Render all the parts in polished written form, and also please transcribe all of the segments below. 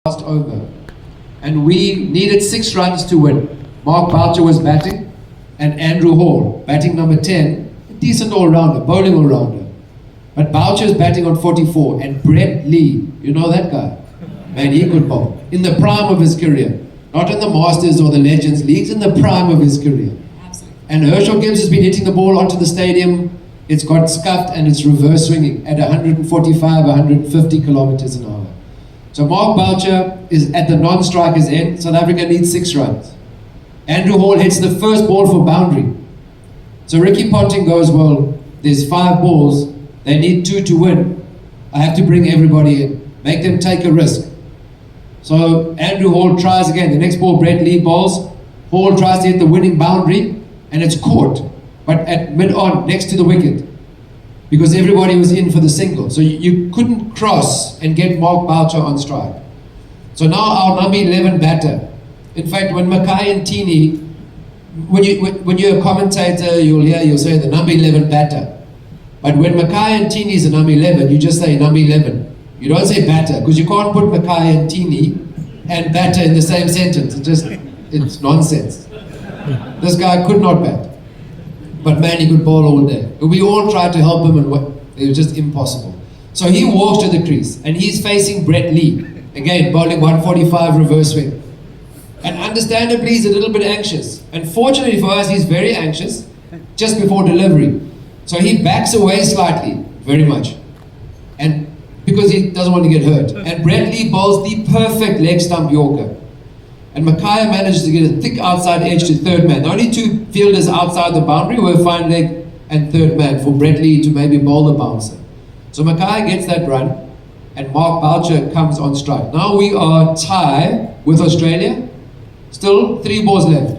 passed over, and we needed 6 runs to win. Mark Boucher was batting, and Andrew Hall, batting number 10, a decent all-rounder, bowling all-rounder. But Boucher's batting on 44, and Brett Lee, you know that guy? Man, he could bowl. In the prime of his career. Not in the Masters or the Legends Leagues, in the prime of his career. Absolutely. And Herschel Gibbs has been hitting the ball onto the stadium. It's got scuffed and it's reverse swinging at 145, 150 kilometers an hour. So Mark Boucher is at the non-striker's end. South Africa needs 6 runs. Andrew Hall hits the first ball for boundary. So Ricky Ponting goes, well, there's 5 balls. They need 2 to win. I have to bring everybody in. Make them take a risk. So Andrew Hall tries again. The next ball, Brett Lee bowls. Hall tries to hit the winning boundary, and it's caught, but at mid-on, next to the wicket, because everybody was in for the single. So you couldn't cross and get Mark Boucher on strike. So now our number 11 batter. In fact, when Mackay and Teeny, when you're a commentator, you'll say the number 11 batter. But when Mackay and Teeny is the number 11, you just say number 11. You don't say batter, because you can't put Mackay and Teeny and batter in the same sentence. It's nonsense. This guy could not bat. But man, he could bowl all day. We all tried to help him, and it was just impossible. So he walks to the crease, and he's facing Brett Lee. Again, bowling 145 reverse swing. And understandably, he's a little bit anxious. And fortunately for us, he's very anxious just before delivery. So he backs away slightly, very much. And because he doesn't want to get hurt. And Brett Lee bowls the perfect leg stump Yorker. And Mackay manages to get a thick outside edge to third man. The only 2 fielders outside the boundary were fine leg and third man for Brett Lee to maybe bowl the bouncer. So Mackay gets that run, and Mark Boucher comes on strike. Now we are tied with Australia. Still 3 balls left.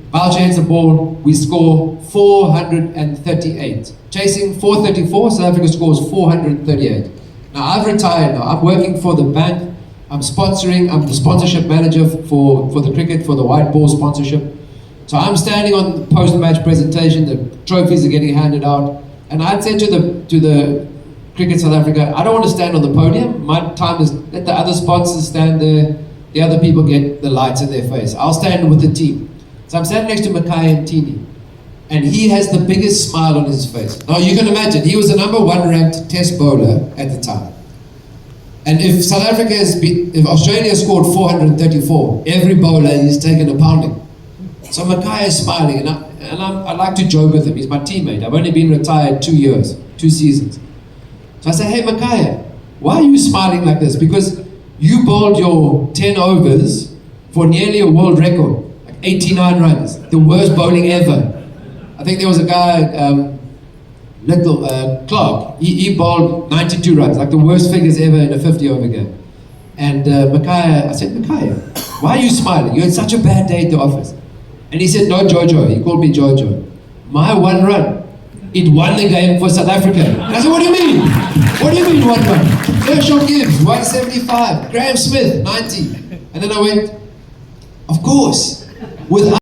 Boucher hits the ball, we score 438. Chasing 434, South Africa scores 438. Now I've retired now, I'm working for the bank, I'm the sponsorship manager for the cricket, for the white ball sponsorship. So I'm standing on the post-match presentation, the trophies are getting handed out, and I'd say to the Cricket South Africa, I don't want to stand on the podium, my time is let the other sponsors stand there, the other people get the lights in their face. I'll stand with the team. So I'm standing next to Mackay and Teeny, and he has the biggest smile on his face. Now you can imagine, he was the number 1 ranked test bowler at the time. And if South Africa if Australia scored 434, every bowler is taken a pounding. So Mackay is smiling, and I like to joke with him. He's my teammate. I've only been retired 2 years, 2 seasons. So I say, hey Mackay, why are you smiling like this? Because you bowled your 10 overs for nearly a world record. 89 runs, the worst bowling ever. I think there was a guy, Clark, he bowled 92 runs, like the worst figures ever in a 50 over game. And I said, Mackay, why are you smiling? You had such a bad day at the office. And he said, no, Jojo, he called me Jojo. My 1 run, it won the game for South Africa. And I said, what do you mean? What do you mean 1 run? Herschel Gibbs, 175, Graham Smith, 90. And then I went, of course. Without